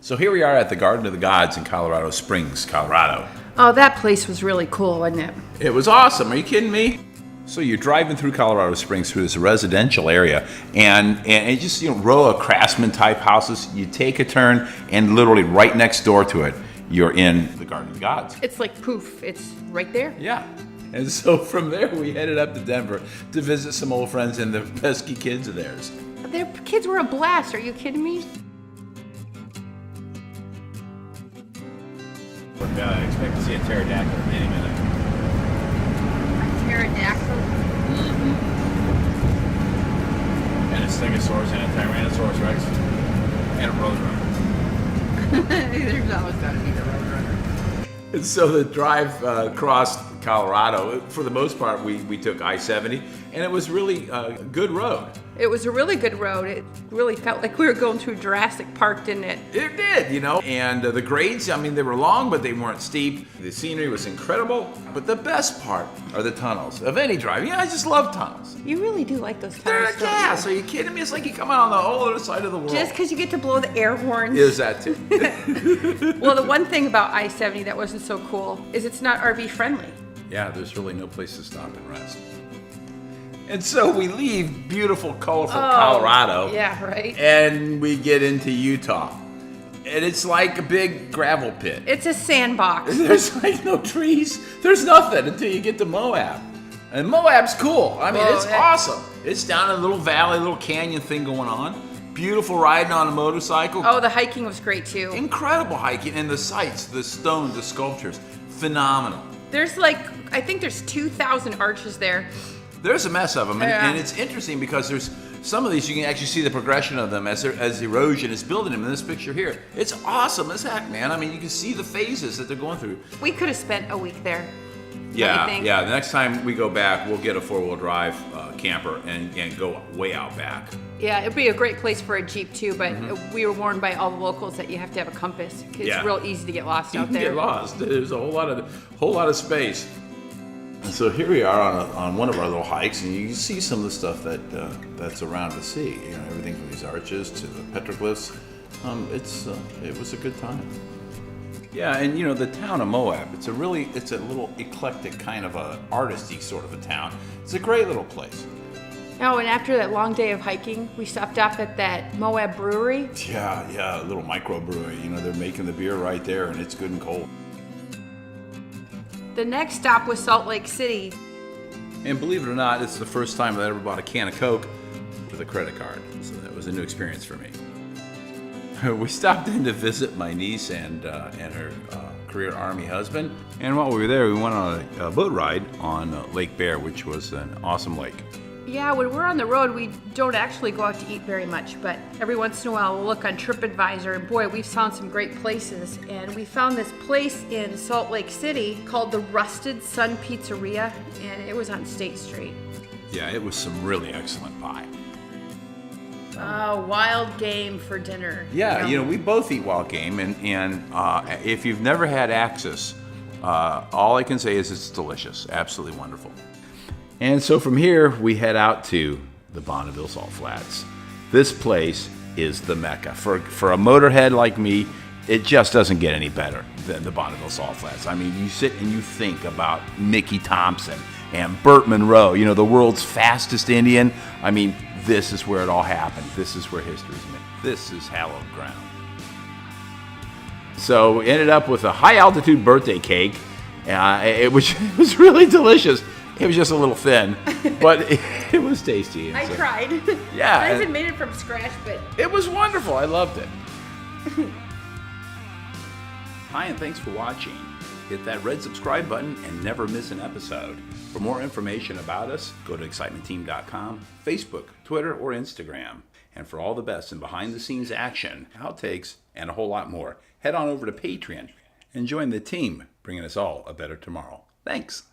So here we are at the Garden of the Gods in Colorado Springs, Colorado. Oh, that place was really cool, wasn't it? It was awesome. Are you kidding me? So you're driving through Colorado Springs through this residential area, and it just, row of craftsman type houses. You take a turn, and literally right next door to it, you're in the Garden of the Gods. It's like poof. It's right there. Yeah. And so from there, we headed up to Denver to visit some old friends and the pesky kids of theirs. Their kids were a blast. Are you kidding me? I expect to see a pterodactyl any minute. Pterodactyl? Mm-hmm. And a stegosaurus and a tyrannosaurus rex and a roadrunner. There's always got to be the roadrunner. And so the drive across Colorado, for the most part, we took I-70, and it was really a good road. It was a really good road. It really felt like we were going through Jurassic Park, didn't it? It did, And the grades, they were long, but they weren't steep. The scenery was incredible. But the best part are the tunnels of any drive. I just love tunnels. You really do like those They're tunnels. a gas. Are you kidding me? It's like you come out on the whole other side of the world. Just because you get to blow the air horns. Is that too? Well, the one thing about I-70 that wasn't so cool is it's not RV friendly. Yeah, there's really no place to stop and rest. And so we leave beautiful, colorful Colorado. Yeah, right. And we get into Utah. And it's like a big gravel pit. It's a sandbox. There's like no trees. There's nothing until you get to Moab. And Moab's cool. It's awesome. It's down in a little valley, little canyon thing going on. Beautiful riding on a motorcycle. Oh, the hiking was great too. Incredible hiking. And the sights, the stones, the sculptures, phenomenal. There's I think there's 2,000 arches there. There's a mess of them, and it's interesting because there's some of these you can actually see the progression of them as erosion is building them. In this picture here, it's awesome as heck, man. You can see the phases that they're going through. We could have spent a week there. Yeah. The next time we go back, we'll get a 4-wheel drive camper and go way out back. Yeah, it'd be a great place for a Jeep too, but we were warned by all the locals that you have to have a compass. It's real easy to get lost out there. You can get lost. There's a whole lot of space. And so here we are on one of our little hikes, and you can see some of the stuff that's around to see. Everything from these arches to the petroglyphs. It was a good time. Yeah, and the town of Moab. It's a little eclectic kind of a artisty sort of a town. It's a great little place. Oh, and after that long day of hiking, we stopped off at that Moab brewery. Yeah, a little microbrewery. They're making the beer right there, and it's good and cold. The next stop was Salt Lake City. And believe it or not, it's the first time I ever bought a can of Coke with a credit card. So that was a new experience for me. We stopped in to visit my niece and her career Army husband. And while we were there, we went on a boat ride on Lake Bear, which was an awesome lake. Yeah, when we're on the road, we don't actually go out to eat very much, but every once in a while we'll look on TripAdvisor, and boy, we've found some great places. And we found this place in Salt Lake City called the Rusted Sun Pizzeria, and it was on State Street. Yeah, it was some really excellent pie. Wild game for dinner. Yeah, we both eat wild game, and if you've never had access, all I can say is it's delicious, absolutely wonderful. And so from here, we head out to the Bonneville Salt Flats. This place is the Mecca. For a motorhead like me, it just doesn't get any better than the Bonneville Salt Flats. You sit and you think about Mickey Thompson and Burt Monroe, the world's fastest Indian. This is where it all happened. This is where history's made. This is hallowed ground. So we ended up with a high-altitude birthday cake. It was really delicious. It was just a little thin, but it was tasty. I tried. Yeah. I haven't made it from scratch, but it was wonderful. I loved it. Hi, and thanks for watching. Hit that red subscribe button and never miss an episode. For more information about us, go to excitementteam.com, Facebook, Twitter, or Instagram. And for all the best in behind-the-scenes action, outtakes, and a whole lot more, head on over to Patreon and join the team, bringing us all a better tomorrow. Thanks.